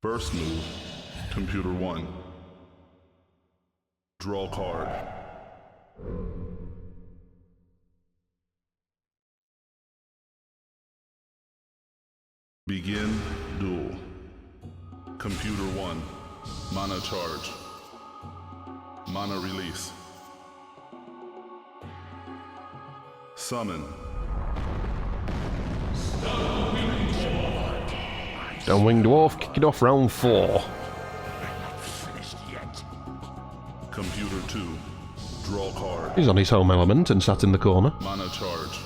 First move, computer 1. Draw card. Begin duel. Computer 1. Mana charge. Mana release. Summon. Stone-winged dwarf kicking off round 4. Computer 2. Draw card. He's on his home element and sat in the corner. Mana charge.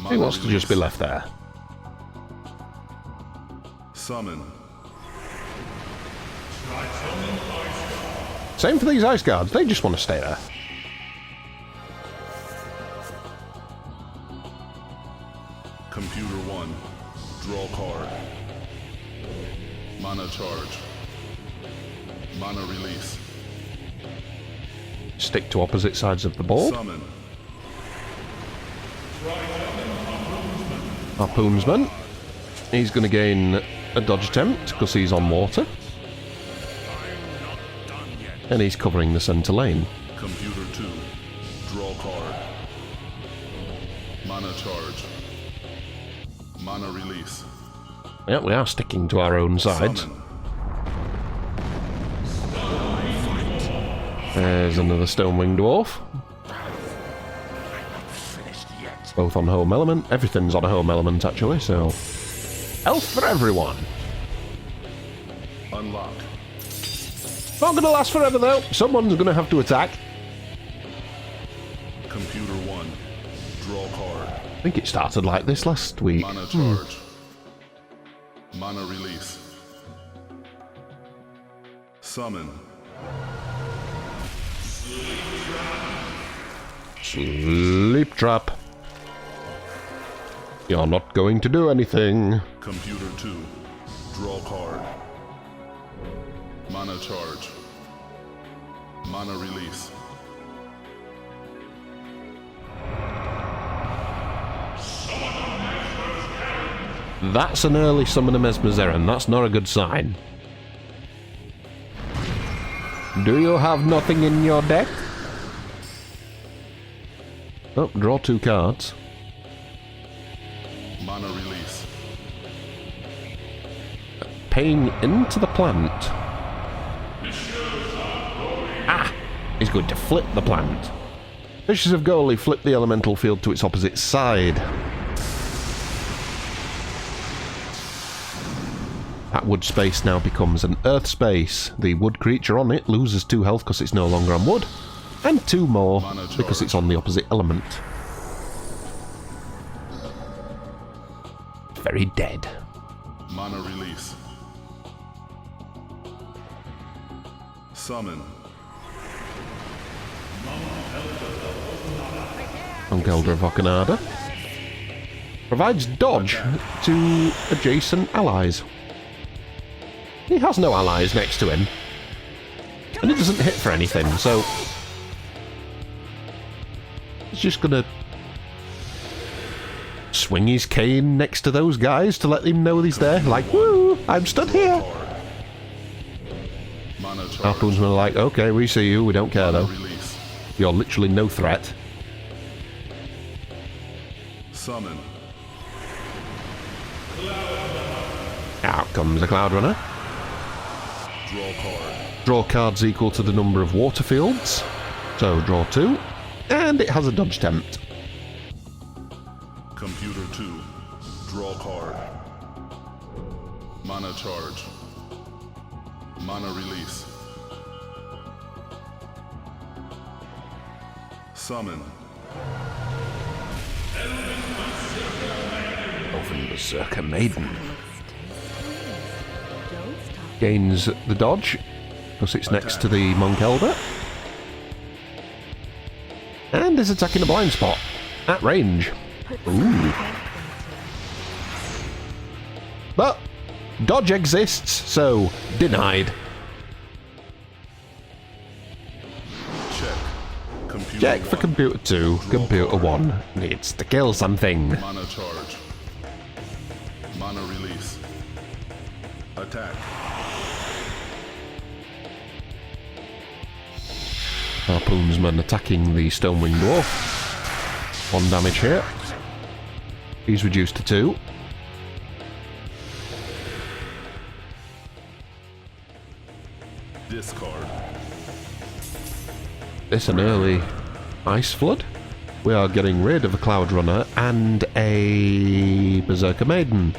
He wants to just be left there. Summon. Same for these ice guards, they just want to stay there. Computer 1. Draw card. Mana charge. Mana release. Stick to opposite sides of the board. Summon. Harpoonsman. He's going to gain a dodge attempt because he's on water. And he's covering the centre lane. Computer 2. Draw card. Mana charge. Mana release. Yeah, we are sticking to our own sides. Summon. There's another stone-winged dwarf. Both on home element. Everything's on a home element, actually, so... Elf for everyone! Unlock. Not gonna last forever, though. Someone's gonna have to attack. Computer 1. Draw card. I think it started like this last week. Mana charge. Mana release. Summon. Sleep trap. You're not going to do anything. Computer 2. Draw card. Mana charge. Mana release. That's an early summon of Mesmezeran. That's not a good sign. Do you have nothing in your deck? Oh, draw 2 cards. Mana release. Paying into the plant. Ah! He's going to flip the plant. Fishes of Goalie flip the elemental field to its opposite side. That wood space now becomes an earth space. The wood creature on it loses 2 health because it's no longer on wood, and 2 more because it's on the opposite element. Very dead. Mana release. Summon. Monk Elder of Okunada. Provides dodge to adjacent allies. He has no allies next to him. And he doesn't hit for anything, so... he's just gonna... swing his cane next to those guys to let them know he's there. Like, woo, I'm stood here. Harpoonsmen are like, okay, we see you, we don't care though. You're literally no threat. Summon. Out comes a Cloud Runner. Draw card. Draw cards equal to the number of water fields. So draw 2. And it has a dodge attempt. Computer 2. Draw card. Mana charge. Mana release. Summon. Elven Berserker Maiden. Gains the dodge, because it's next to the Monk Elder. And is attacking a blind spot, at range. Ooh. But, dodge exists, so denied. Check for computer 2, computer 1 needs to kill something. Mana charge. Mana release. Attack. Harpoonsman attacking the Stonewing Dwarf. 1 damage here. He's reduced to 2. Discard. This an early Ice Flood. We are getting rid of a Cloud Runner and a Berserker Maiden.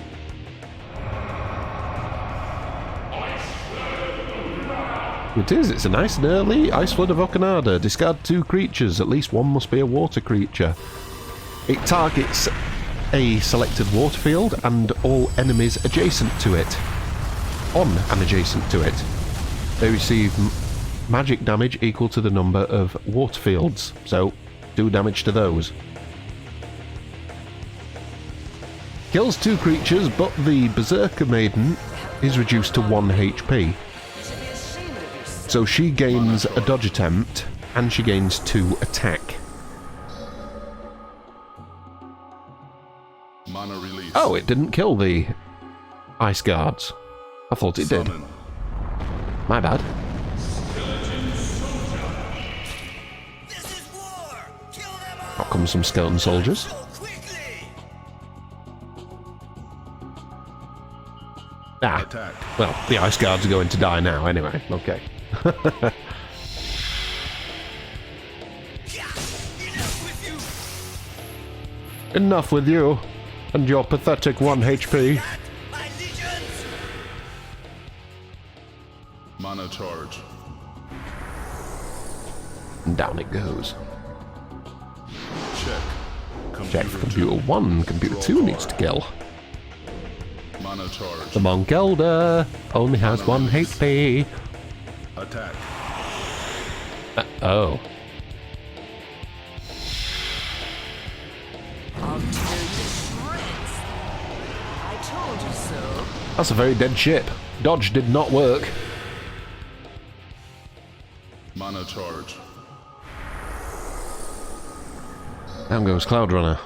It is, it's a nice and early Ice Flood of Okunada. Discard 2 creatures, at least one must be a water creature. It targets a selected water field and all enemies adjacent to it. On and adjacent to it. They receive magic damage equal to the number of water fields, so 2 damage to those. Kills 2 creatures, but the Berserker Maiden is reduced to 1 HP. So she gains a dodge attempt, and she gains 2 attack. Mana release. Oh, it didn't kill the Ice Guards. I thought it did. Summon. My bad. Out comes some skeleton soldiers. Ah, Attack. well, the Ice Guards are going to die now anyway. Okay. Enough with you and your pathetic 1 HP. Mana charge. And down it goes. Check. Check for computer 1. Computer 2 needs to kill. Mana charge. The Monk Elder only has 1 HP. Attack. Oh. I'll tear you to shreds. I told you so. That's a very dead ship. Dodge did not work. Mana charge. Down goes Cloud Runner.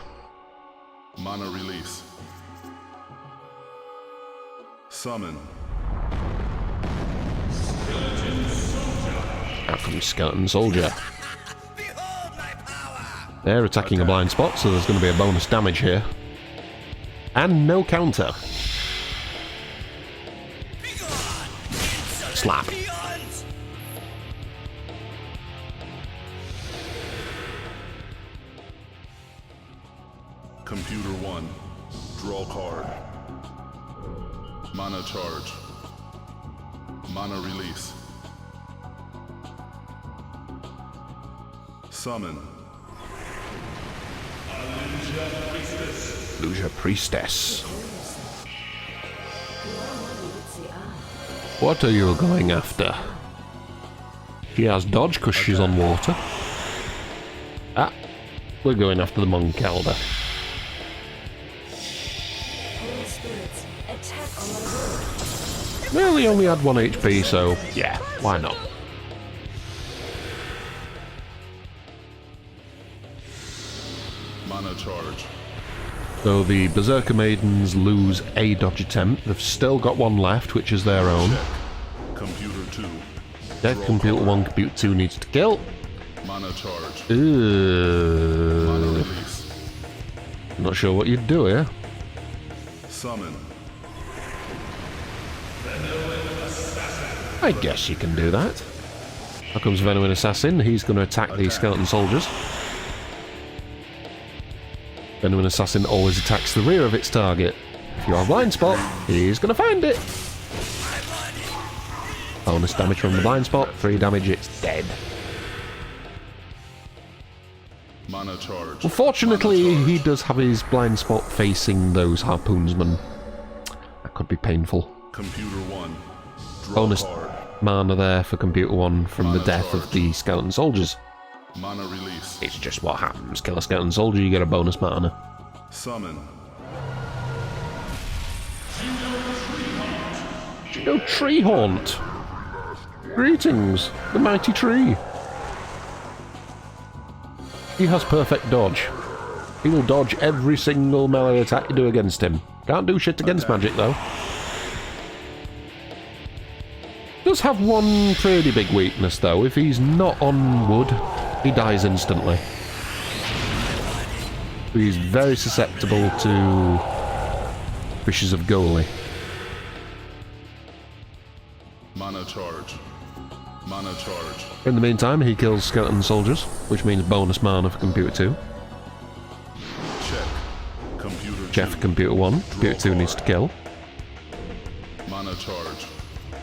Mana release. Summon. Out comes Skeleton Soldier. Behold my power! They're attacking a blind spot, so there's going to be a bonus damage here. And no counter. Slap. Computer 1. Draw card. Mana charge. Mana release. Summon. Lucia Priestess. What are you going after? She has dodge because she's on water. Ah, we're going after the Monk Elder. Well, he only had 1 HP, so yeah, why not? Mana charge. So the Berserker Maidens lose a dodge attempt. They've still got 1 left, which is their own. Check. Computer 2. Dead Draw Computer card. 1, Computer 2 needs to kill. Mana charge. Mana Ooh. release. Not sure what you'd do here. Summon. I guess you can do that. Here comes Venomous Assassin. He's going to attack these skeleton soldiers. Venomous Assassin always attacks the rear of its target. If you have blind spot, he's going to find it. Bonus damage from the blind spot. 3 damage, it's dead. Mana charge. Unfortunately, Mana charge. he does have his blind spot facing those harpoonsmen. That could be painful. Computer 1. Draw Bonus card. mana there for Computer 1 from the death of the skeleton soldiers. Mana release. It's just what happens. Kill a skeleton soldier, you get a bonus mana. Summon. No tree haunt. Greetings, the mighty tree. He has perfect dodge. He will dodge every single melee attack you do against him. Can't do shit against magic though. does have one pretty big weakness, though. If he's not on wood, he dies instantly. He's very susceptible to Fishes of Goalie. Mana charge. Mana charge. In the meantime, he kills skeleton soldiers, which means bonus mana for Computer 2. Check. Computer Check for 2. Computer 1. Computer 2 needs to kill. Mana charge.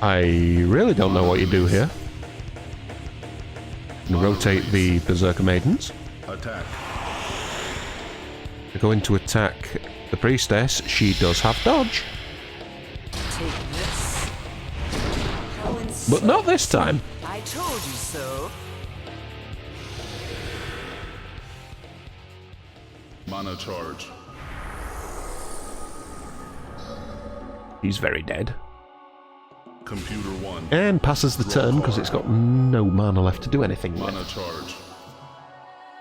I really don't know what you do here. You rotate the Berserker Maidens. Attack. You're going to attack the Priestess. She does have dodge. Take this. How But not this time. I told you so. Mana charge. He's very dead. Computer 1. And passes the turn because it's got no mana left to do anything with. Mana charge.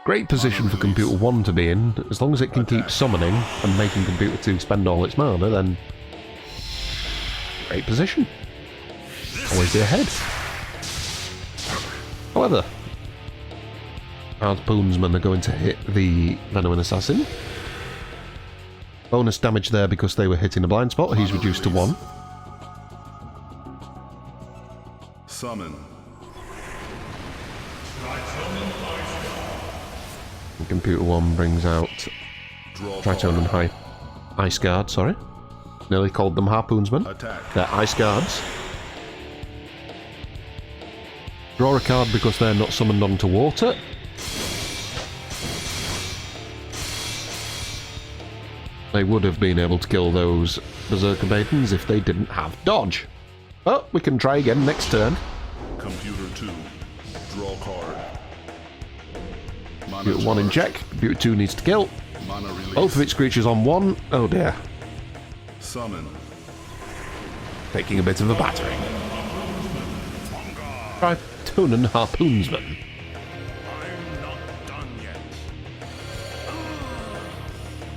Great position for Computer 1 to be in. As long as it can keep summoning and making Computer 2 spend all its mana, then... great position. Always be ahead. However, Harpoonsmen are going to hit the Venomous Assassin. Bonus damage there because they were hitting a blind spot. He's reduced to 1. Summon. And Computer 1 brings out Draw Triton and Ice Guard, sorry. Nearly called them Harpoonsmen. Attack. They're Ice Guards. Draw a card because they're not summoned onto water. They would have been able to kill those Berserker Maidens if they didn't have dodge. Oh, we can try again next turn. Computer 2. Draw card. Mana Computer 1 in charge. check. Computer 2 needs to kill. Mana release. Both of its creatures on 1. Oh dear. Summon. Taking a bit of a battering. Tritonen Harpoonsman.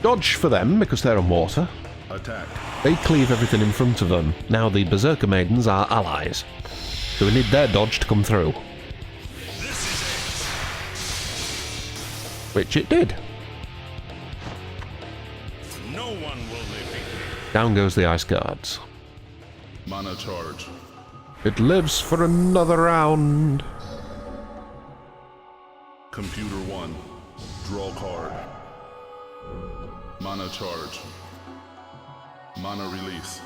Dodge for them because they're on water. Attack. They cleave everything in front of them. Now the Berserker Maidens are allies. So we need their dodge to come through. Which it did. No one will defeat me. Down goes the Ice Guards. Mana charge. It lives for another round. Computer 1. Draw card. Mana charge. Mana release.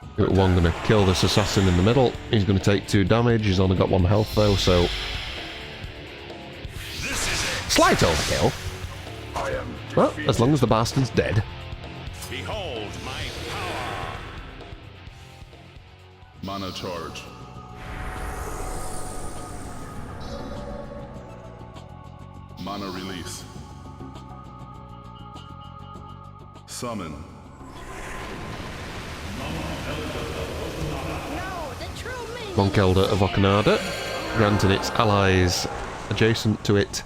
Computer 1 going to kill this assassin in the middle. He's going to take 2 damage. He's only got 1 health though, so... slight overkill. Well, as long as the bastard's dead. Behold my power. Mana charge. Mana release. Summon. Monk Elder of Okunada, granting its allies adjacent to it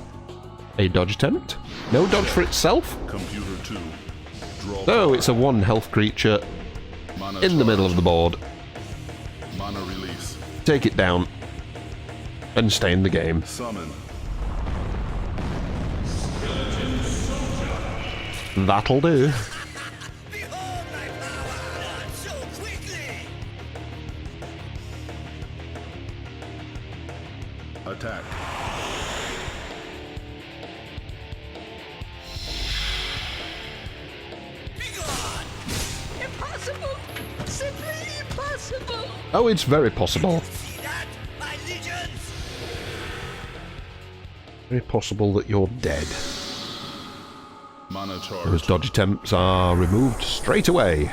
a dodge attempt. No dodge for itself. Computer 2. Draw So card. it's a 1 health creature Mana in the middle of the board. Mana release. Take it down and stay in the game. Summon. That'll do. Behold my power! Not so quickly! Attack. Begone! Impossible! Simply impossible! Oh, it's very possible. See that, my legions? Very possible that you're dead. Mana charge. Those dodge attempts are removed straight away.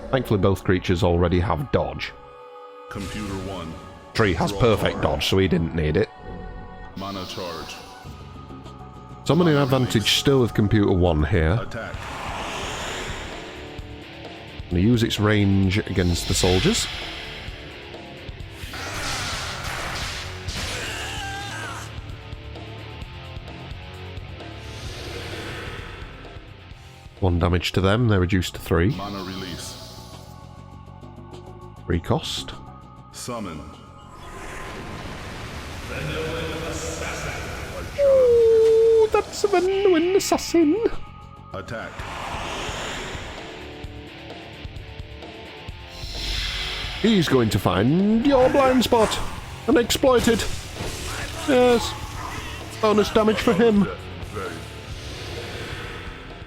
Thankfully, both creatures already have dodge. Computer 1. Tree has Draw perfect card. dodge, so he didn't need it. Mana charge. Summoning advantage still with Computer 1 here. Attack. Going to use its range against the soldiers. One damage to them, they're reduced to 3. Mana release. 3 cost. Summon. Ooh, that's a Venuan assassin. Attack. He's going to find your blind spot and exploit it. Yes. Bonus damage for him.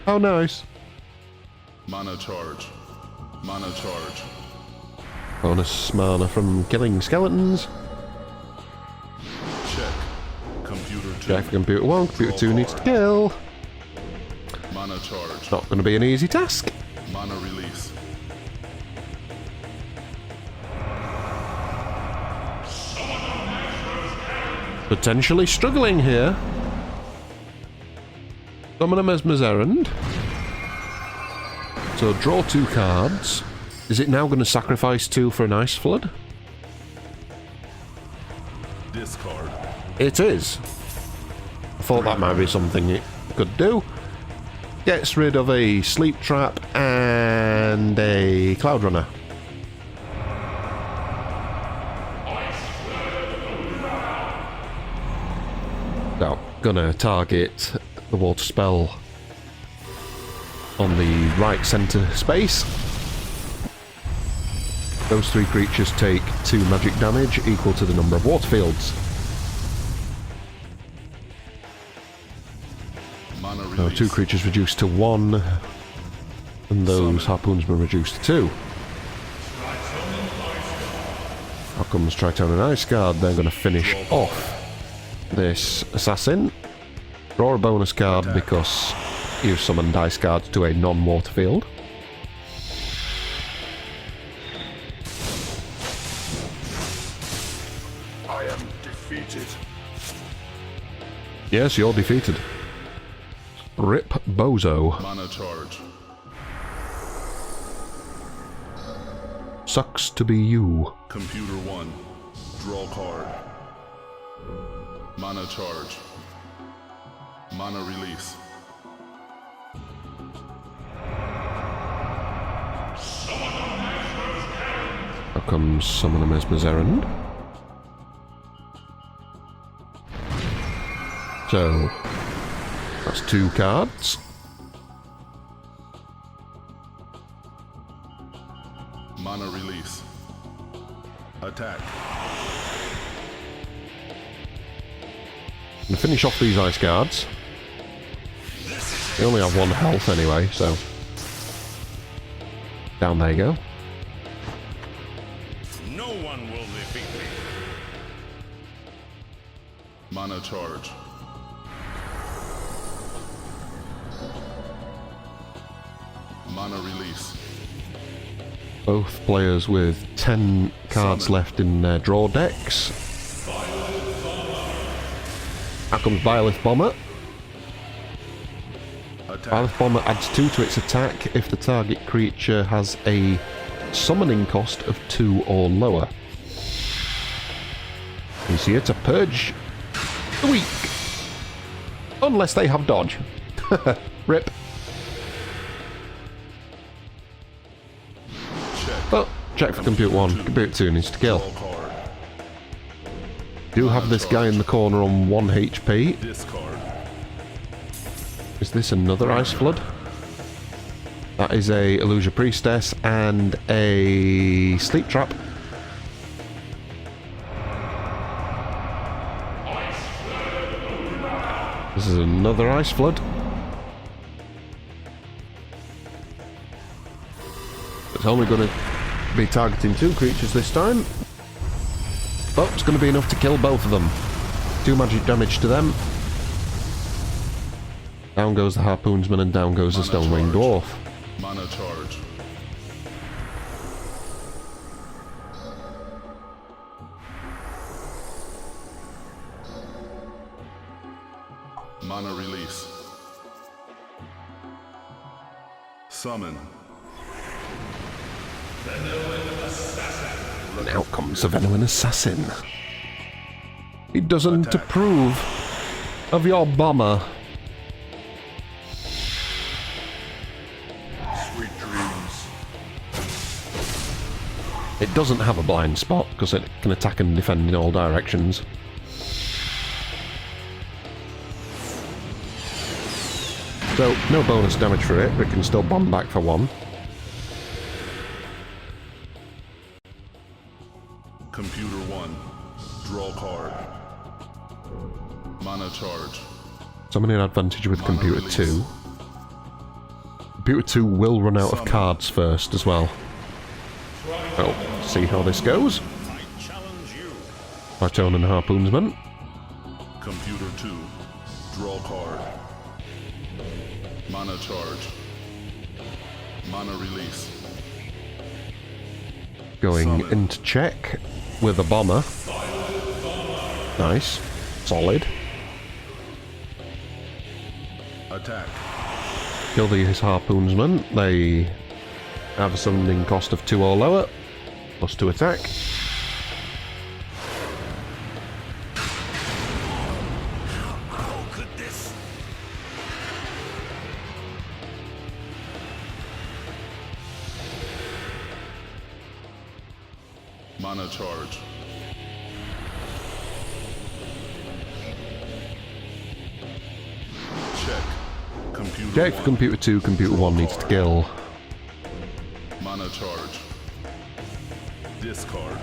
How nice. Mana charge. Mana charge. Bonus mana from killing skeletons. Check. Computer 2. Check for computer 1. Computer 2 needs to kill. Mana charge. Not going to be an easy task. Mana release. Potentially struggling here. Summon a Mesmerzerand. So draw 2 cards. Is it now going to sacrifice 2 for an Ice Flood? Discard. It is. I thought that might be something it could do. Gets rid of a Sleep Trap and a Cloud Runner. So, gonna target the water spell on the right centre space. Those 3 creatures take 2 magic damage equal to the number of water fields. Mana So release. 2 creatures reduced to 1, and those harpoonsmen reduced to 2. Out comes Tritone and Ice Guard. They're going to finish off this assassin. Draw a bonus card because you summoned Ice Guard to a non-water field. I am defeated. Yes, you're defeated. Rip Bozo. Mana charge. Sucks to be you. Computer 1. Draw card. Mana charge. Mana release. Out comes Summon a Mesmerzerand. So, that's 2 cards. Mana release. Attack. And finish off these Ice Guards. They only have 1 health anyway, so... Down they go. No one will defeat me. Mana charge. Mana release. Both players with 10 cards left in their draw decks. Out comes Byleth Bomber. Attack. Byleth Bomber adds 2 to its attack if the target creature has a summoning cost of 2 or lower. He's here to purge the weak. Unless they have dodge. Rip. But check for Compute 1. Compute 2 needs to kill. Draw card. Do have this guy in the corner on 1 HP. Discard. Is this another Ice Flood? That is a Illusion Priestess and a Sleep Trap. This is another Ice Flood. It's only going to be targeting 2 creatures this time. But it's going to be enough to kill both of them. 2 magic damage to them. Down goes the Harpoonsman and down goes the Stonewing Dwarf. Mana charge. Mana release. Summon. And out comes the Venuan Assassin. He doesn't Attack. approve of your bomber. Sweet dreams. It doesn't have a blind spot because it can attack and defend in all directions. So, no bonus damage for it, but it can still bomb back for 1. Computer 1. Draw card. Mana charge. Summoning advantage with Mana Computer release. 2. Computer 2 will run out of cards first as well. Well, see how this goes. I challenge you. Python and Harpoonsman. Computer 2. Draw card. Mana charge. Mana release. Going Summon. into check with a bomber. Nice. Solid. Attack. Kill these Harpoonsmen. They have a summoning cost of 2 or lower. +2 attack. How could this? Mana charge. Check. Computer Check for 1. Computer 2. Computer 1 needs to kill. Mana charge. Discard.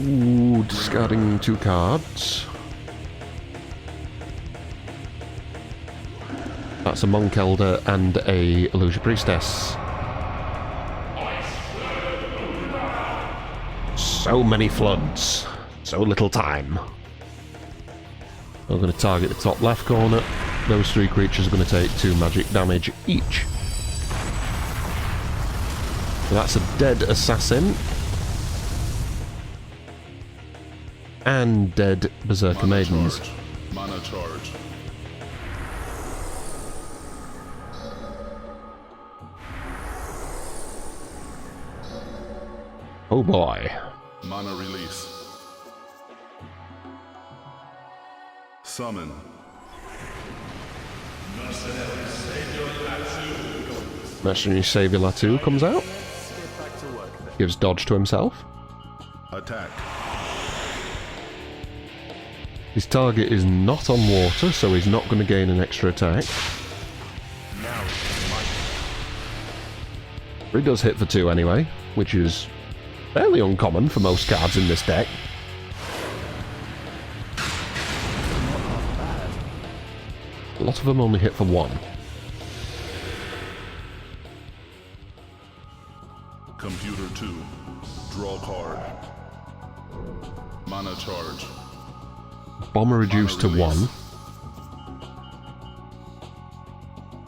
Ooh, discarding 2 cards. That's a Monk Elder and a Illusion Priestess. So many floods. So little time. I'm going to target the top left corner. Those 3 creatures are going to take 2 magic damage each. So that's a dead assassin. And dead Berserker Mana Maidens. charge. Mana charge. Oh boy. Mana release. Summon. Mercenary Savior Latu comes out. Gives dodge to himself. Attack. His target is not on water, so he's not going to gain an extra attack. But he does hit for 2 anyway, which is fairly uncommon for most cards in this deck. A lot of them only hit for 1. Computer 2. Draw card. Mana charge. Bomber reduced to Mana release. 1.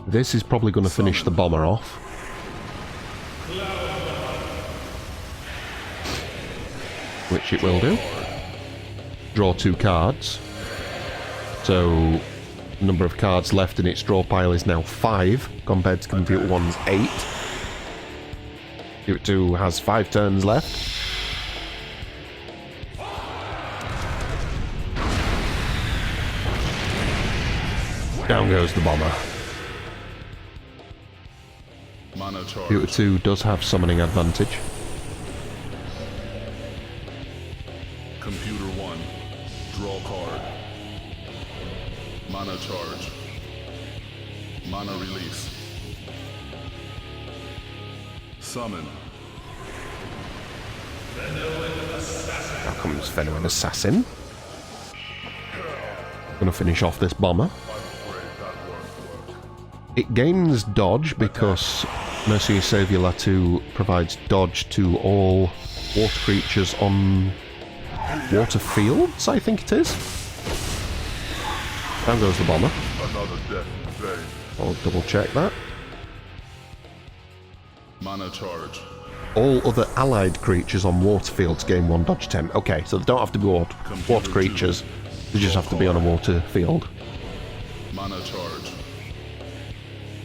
This is probably going to finish the bomber off. Which it will do. Draw 2 cards. So, number of cards left in its draw pile is now 5, compared to Computer 1's 8. Computer 2 has 5 turns left. Down goes the bomber. Mana charge. Computer 2 does have summoning advantage. Computer 1. Draw card. Mana charge. Mana release. Summon. Now comes Venomous Assassin. Gonna finish off this bomber. It gains dodge because Mercy Savior Latu provides dodge to all water creatures on water fields, I think it is. Down goes the bomber. Another death in vain. I'll double check that. Mana charge. All other allied creatures on water fields gain 1 dodge temp. Okay, so they don't have to be water creatures. They just have to be on a water field. Mana charge.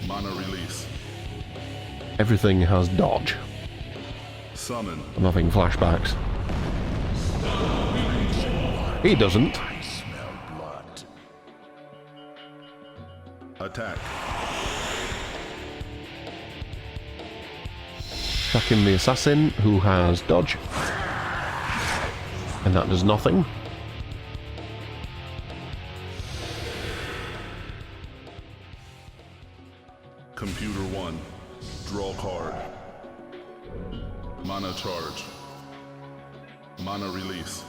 Mana release. Everything has dodge. Summon. I'm having flashbacks. He doesn't. I smell blood. Attack. Attacking the assassin, who has dodge. And that does nothing. Computer 1. Draw card. Mana charge. Mana release.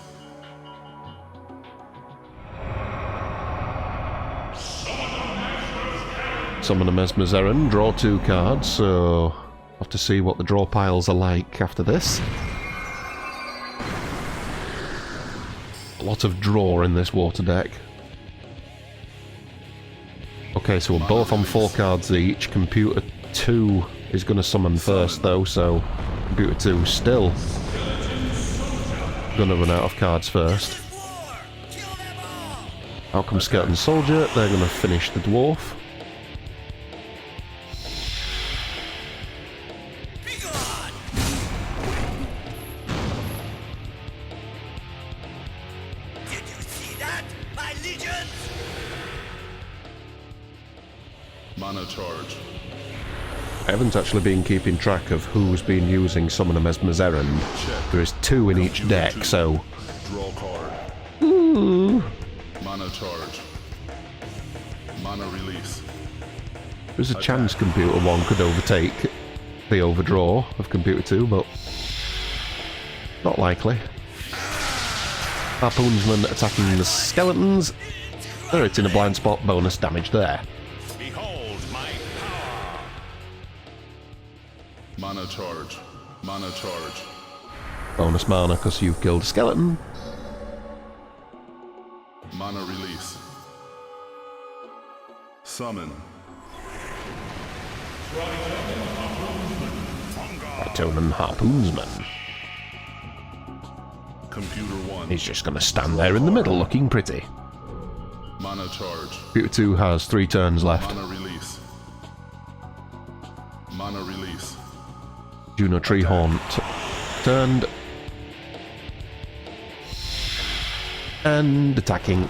Summon a Mesmerization, draw 2 cards, so I'll have to see what the draw piles are like after this. A lot of draw in this water deck. Okay, so we're both on 4 cards each. Computer 2 is going to summon first though, so Computer 2 still going to run out of cards first. Out comes Skeleton Soldier, they're going to finish the Dwarf. Mana charge. I haven't actually been keeping track of who's been using Summon a Mesmerization. There is 2 in each deck, so... Draw card. Mana charge. Mana release. There's a chance Computer 1 could overtake the overdraw of Computer 2, but... not likely. Harpoonsman attacking the skeletons. They're hitting a blind spot, bonus damage there. Behold my power. Mana charge. Mana charge. Bonus mana because you've killed a skeleton. Mana release. Summon. Atonan Harpoonsman. Computer 1. He's just going to stand there in the middle looking pretty. Mana charge. Computer 2 has 3 turns left. Mana release. Mana release. Juno Treehorn turned. And attacking.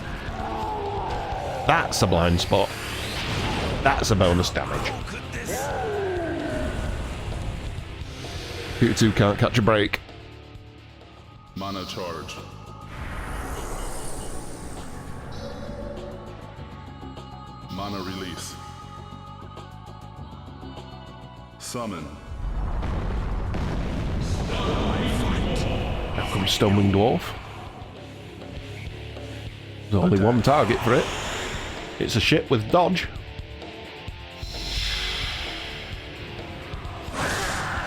That's a blind spot. That's a bonus damage. Computer 2 can't catch a break. Mana charge. Mana release. Summon. Now comes Stonewing Dwarf. There's only one target for it. It's a ship with dodge.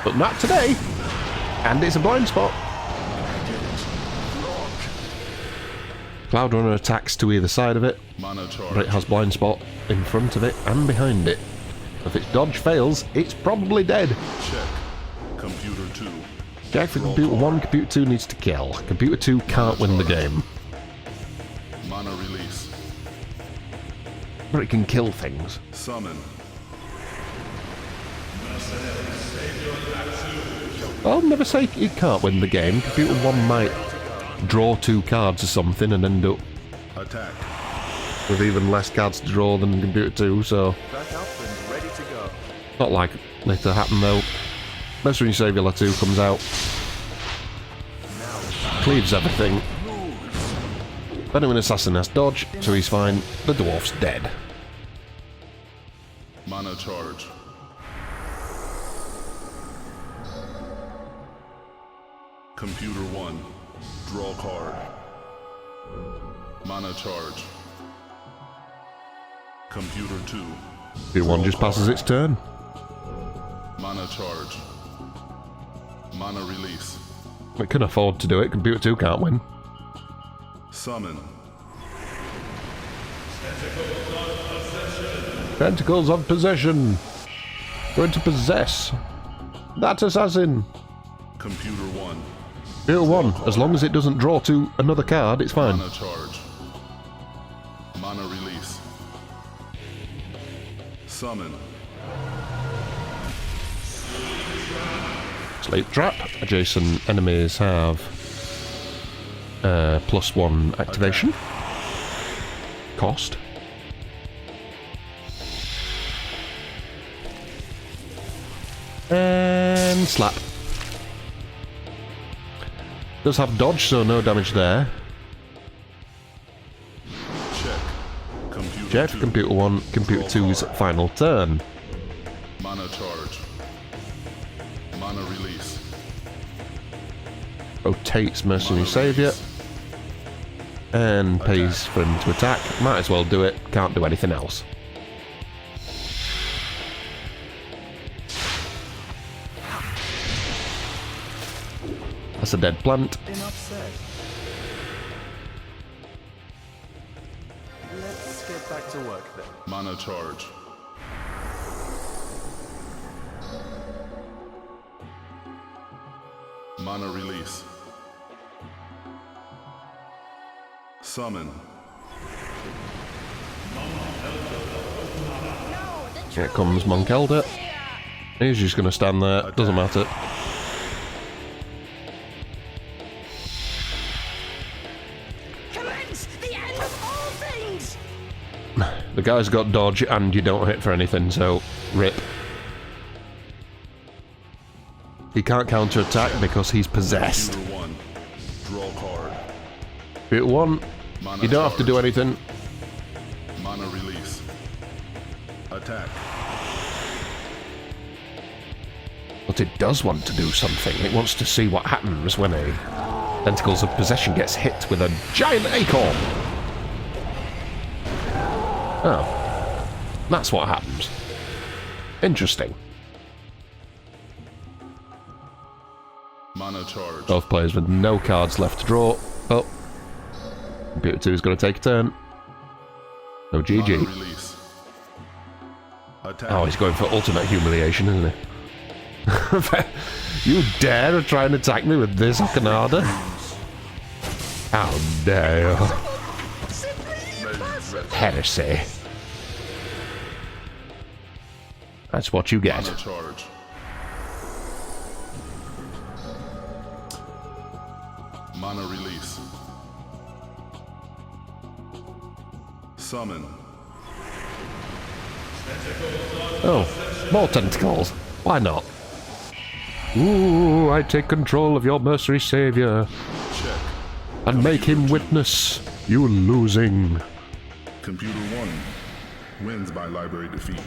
But not today. And it's a blind spot. Cloudrunner attacks to either side of it, Mana charge. but it has blind spot in front of it and behind it. If its dodge fails, it's probably dead. Check. Computer 2. Check for Computer 1, Computer 2 needs to kill. Computer 2 can't win the game. Mana release. But it can kill things. Summon. I'll never say it can't win the game. Computer 1 might draw 2 cards or something and end up Attack. with even less cards to draw than Computer 2, so... Back up and ready to go. not likely to happen though. Mercenary Saviour 2 comes out. Cleaves everything. Venom Assassin has dodge, so he's fine. The dwarf's dead. Mana charge. Computer 1. Draw card. Mana charge. Computer 2. Computer 1 just passes its turn. Mana charge. Mana release. It can afford to do it. Computer 2 can't win. Summon. Tentacles of Possession. Going to possess that assassin. Computer 1. Computer 1, as long as it doesn't draw to another card, it's fine. Mana charge. Mana release. Summon. Sleep Trap. Adjacent enemies have +1 activation. Cost. And slap. Does have dodge, so no damage there. Check. Computer Check, 2. computer 1, computer 2's final turn. Mana charge. Mana release. Rotates Mercenary Mana Saviour. release. And pays for him to attack. Might as well do it, can't do anything else. That's a dead plant. Enough said. Let's get back to work then. Mana charge. Mana release. Summon. Here comes Monk Elder. He's just going to stand there, doesn't matter. Commence the end of all things! The guy's got dodge and you don't hit for anything, so rip. He can't counter-attack because he's possessed. Computer 1. Draw card. Hit 1, Mana you don't have to do charge. anything. Mana release. Attack. But it does want to do something. It wants to see what happens when a Tentacles of Possession gets hit with a giant acorn. Oh. That's what happens. Interesting. Mana charge. Both players with no cards left to draw. Oh. Computer 2 is going to take a turn. No Mana GG. release. Attack. Oh, he's going for ultimate humiliation, isn't he? You dare to try and attack me with this, Okunada? How dare you? Heresy. That's what you get. Mana charge. Mana release. Summon. Oh, more tentacles. Why not? Ooh, I take control of your mercenary savior Check. and make him witness you losing. Computer 1 wins by library defeat.